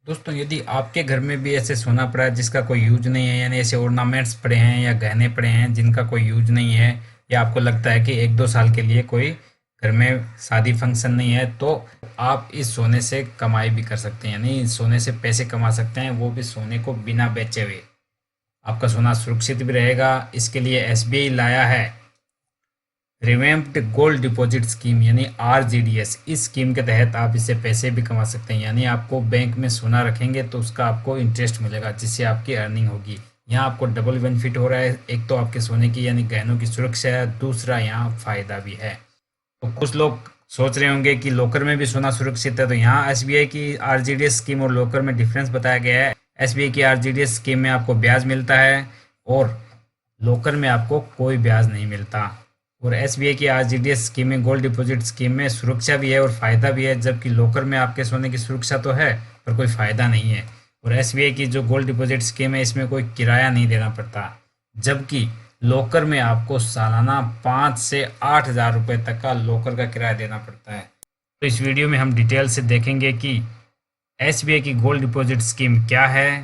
दोस्तों, यदि आपके घर में भी ऐसे सोना पड़ा है जिसका कोई यूज नहीं है, यानी ऐसे ऑर्नामेंट्स पड़े हैं या गहने पड़े हैं जिनका कोई यूज नहीं है, या आपको लगता है कि एक दो साल के लिए कोई घर में शादी फंक्शन नहीं है, तो आप इस सोने से कमाई भी कर सकते हैं, यानी इस सोने से पैसे कमा सकते हैं, वो भी सोने को बिना बेचे हुए। आपका सोना सुरक्षित भी रहेगा। इसके लिए एसबीआई लाया है रिवैम्प्ड गोल्ड डिपॉजिट स्कीम, यानी आरजीडीएस। इस स्कीम के तहत आप इससे पैसे भी कमा सकते हैं, यानी आपको बैंक में सोना रखेंगे तो उसका आपको इंटरेस्ट मिलेगा, जिससे आपकी अर्निंग होगी। यहाँ आपको डबल बेनिफिट हो रहा है। एक तो आपके सोने की यानी गहनों की सुरक्षा है, दूसरा यहाँ फायदा भी है। तो कुछ लोग सोच रहे होंगे कि लोकर में भी सोना सुरक्षित है, तो यहाँ एसबीआई की आरजीडीएस स्कीम और लोकर में डिफरेंस बताया गया है। एसबीआई की आरजीडीएस स्कीम में आपको ब्याज मिलता है और लोकर में आपको कोई ब्याज नहीं मिलता। और एसबीआई की आरजीडीएस स्कीम में, गोल्ड डिपॉजिट स्कीम में सुरक्षा भी है और फायदा भी है, जबकि लोकर में आपके सोने की सुरक्षा तो है पर कोई फायदा नहीं है। और एसबीआई की जो गोल्ड डिपॉजिट स्कीम है इसमें कोई किराया नहीं देना पड़ता, जबकि लोकर में आपको सालाना 5 से 8 हज़ार रुपये तक का लोकर का किराया देना पड़ता है। तो इस वीडियो में हम डिटेल से देखेंगे कि एसबीआई की गोल्ड डिपॉजिट स्कीम क्या है,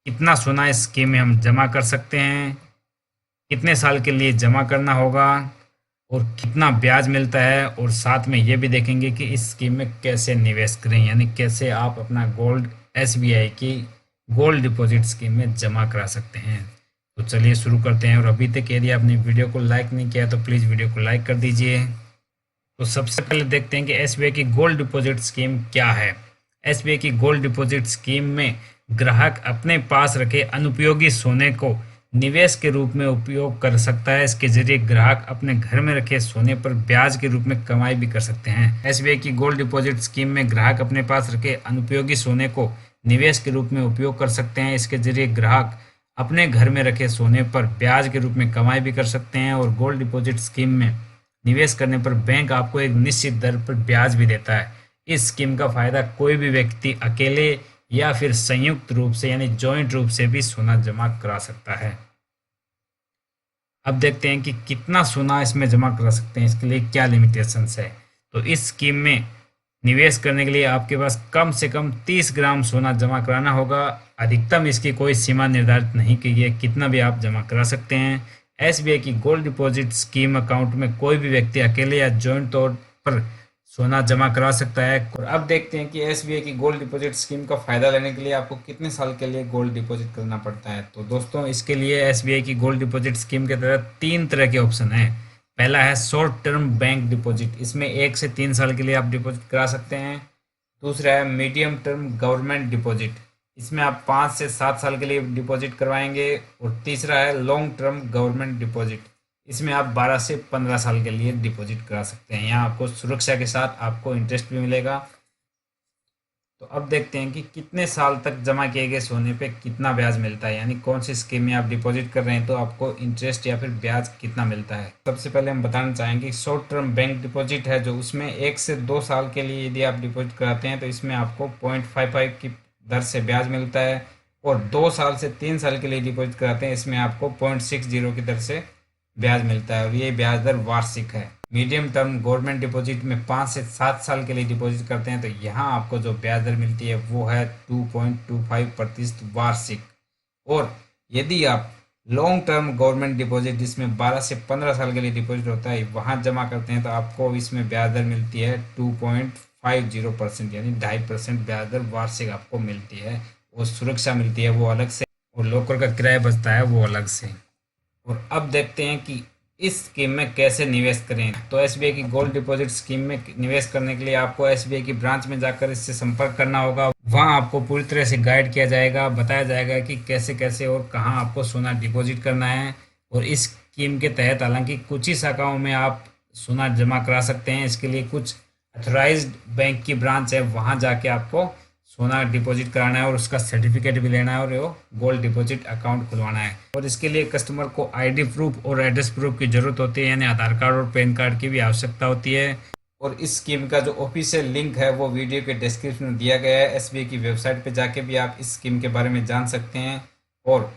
कितना सोना इस स्कीम में हम जमा कर सकते हैं, कितने साल के लिए जमा करना होगा और कितना ब्याज मिलता है, और साथ में ये भी देखेंगे कि इस स्कीम में कैसे निवेश करें, यानी कैसे आप अपना गोल्ड एसबीआई की गोल्ड डिपॉजिट स्कीम में जमा करा सकते हैं। तो चलिए शुरू करते हैं। और अभी तक यदि आपने वीडियो को लाइक नहीं किया तो प्लीज़ वीडियो को लाइक कर दीजिए। तो सबसे पहले देखते हैं कि एसबीआई की गोल्ड डिपॉजिट स्कीम क्या है। एसबीआई की गोल्ड डिपॉजिट स्कीम में ग्राहक अपने पास रखे अनुपयोगी सोने को निवेश के रूप में उपयोग कर सकता है। इसके जरिए ग्राहक अपने घर में रखे सोने पर ब्याज के रूप में कमाई भी कर सकते हैं। एसबीआई की गोल्ड डिपॉजिट स्कीम में ग्राहक अपने पास रखे अनुपयोगी सोने को निवेश के रूप में उपयोग कर सकते हैं। इसके जरिए ग्राहक अपने घर में रखे सोने पर ब्याज के रूप में कमाई भी कर सकते हैं। और गोल्ड डिपॉजिट स्कीम में निवेश करने पर बैंक आपको एक निश्चित दर पर ब्याज भी देता है। इस स्कीम का फायदा कोई भी व्यक्ति अकेले या फिर संयुक्त रूप से यानी जॉइंट रूप से भी सोना जमा करा सकता है। अब देखते हैं कि कितना सोना इसमें जमा करा सकते हैं, इसके लिए क्या लिमिटेशंस है। तो इस स्कीम में निवेश करने के लिए आपके पास कम से कम 30 ग्राम सोना जमा कराना होगा। अधिकतम इसकी कोई सीमा निर्धारित नहीं की गई है, कितना भी आप जमा करा सकते हैं। एसबीआई की गोल्ड डिपॉजिट स्कीम अकाउंट में कोई भी व्यक्ति अकेले या जॉइंट तौर पर सोना जमा करा सकता है। और अब देखते हैं कि एसबीआई की गोल्ड डिपॉजिट स्कीम का फायदा लेने के लिए आपको कितने साल के लिए गोल्ड डिपॉजिट करना पड़ता है। तो दोस्तों, इसके लिए एसबीआई की गोल्ड डिपॉजिट स्कीम के तहत 3 तरह के ऑप्शन हैं। पहला है शॉर्ट टर्म बैंक डिपॉजिट, इसमें 1 से 3 साल के लिए आप डिपॉजिट करा सकते हैं। दूसरा है मीडियम टर्म गवर्नमेंट डिपॉजिट, इसमें आप 5 से 7 साल के लिए डिपॉजिट करवाएंगे। और तीसरा है लॉन्ग टर्म गवर्नमेंट डिपॉजिट, इसमें आप 12 से 15 साल के लिए डिपॉजिट करा सकते हैं। यहाँ आपको सुरक्षा के साथ आपको इंटरेस्ट भी मिलेगा। तो अब देखते हैं कि कितने साल तक जमा किए गए सोने पे कितना ब्याज मिलता है, यानी कौन सी स्कीम में आप डिपॉजिट कर रहे हैं तो आपको इंटरेस्ट या फिर ब्याज कितना मिलता है। सबसे पहले हम बताना चाहेंगे शॉर्ट टर्म बैंक डिपॉजिट है, जो उसमें 1 से 2 साल के लिए यदि आप डिपॉजिट कराते हैं तो इसमें आपको 0.55 की दर से ब्याज मिलता है। और 2 साल से 3 साल के लिए डिपॉजिट कराते हैं इसमें आपको 0.60 की दर से ब्याज मिलता है, और ये ब्याज दर वार्षिक है। मीडियम टर्म गवर्नमेंट डिपॉजिट में 5 से 7 साल के लिए डिपॉजिट करते हैं तो यहाँ आपको जो ब्याज दर मिलती है वो है 2.25% वार्षिक। और यदि आप लॉन्ग टर्म गवर्नमेंट डिपॉजिट जिसमें 12 से 15 साल के लिए डिपॉजिट होता है वहाँ जमा करते हैं तो आपको इसमें ब्याज दर मिलती है 2.50%, यानी 2.5% ब्याज दर वार्षिक आपको मिलती है। और सुरक्षा मिलती है वो अलग से, और लोकर का किराया बचता है वो अलग से। और अब देखते हैं कि इस स्कीम में कैसे निवेश करें। तो एसबीआई की गोल्ड डिपॉजिट स्कीम में निवेश करने के लिए आपको एसबीआई की ब्रांच में जाकर इससे संपर्क करना होगा। वहां आपको पूरी तरह से गाइड किया जाएगा, बताया जाएगा कि कैसे कैसे और कहां आपको सोना डिपॉजिट करना है। और इस स्कीम के तहत हालांकि कुछ ही शाखाओं में आप सोना जमा करा सकते हैं। इसके लिए कुछ अथोराइज्ड बैंक की ब्रांच है, वहां जाके आपको सोना डिपॉजिट कराना है और उसका सर्टिफिकेट भी लेना है और वो गोल्ड डिपॉजिट अकाउंट खुलवाना है। और इसके लिए कस्टमर को आईडी प्रूफ और एड्रेस प्रूफ की जरूरत होती है, यानी आधार कार्ड और पैन कार्ड की भी आवश्यकता होती है। और इस स्कीम का जो ऑफिशियल लिंक है वो वीडियो के डिस्क्रिप्शन में दिया गया है। एसबीआई की वेबसाइट पे जाके भी आप इस स्कीम के बारे में जान सकते हैं, और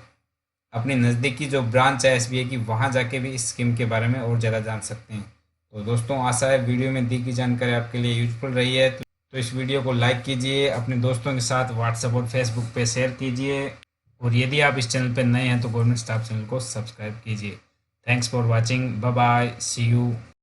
अपनी नज़दीकी जो ब्रांच है एसबीआई की वहाँ जाके भी इस स्कीम के बारे में और ज़्यादा जान सकते हैं। तो दोस्तों, आशा है वीडियो में दी गई जानकारी आपके लिए यूजफुल रही है। तो इस वीडियो को लाइक कीजिए, अपने दोस्तों के साथ व्हाट्सएप और फेसबुक पे शेयर कीजिए, और यदि आप इस चैनल पर नए हैं तो गवर्नमेंट स्टाफ चैनल को सब्सक्राइब कीजिए। Thanks for watching, bye bye, see you.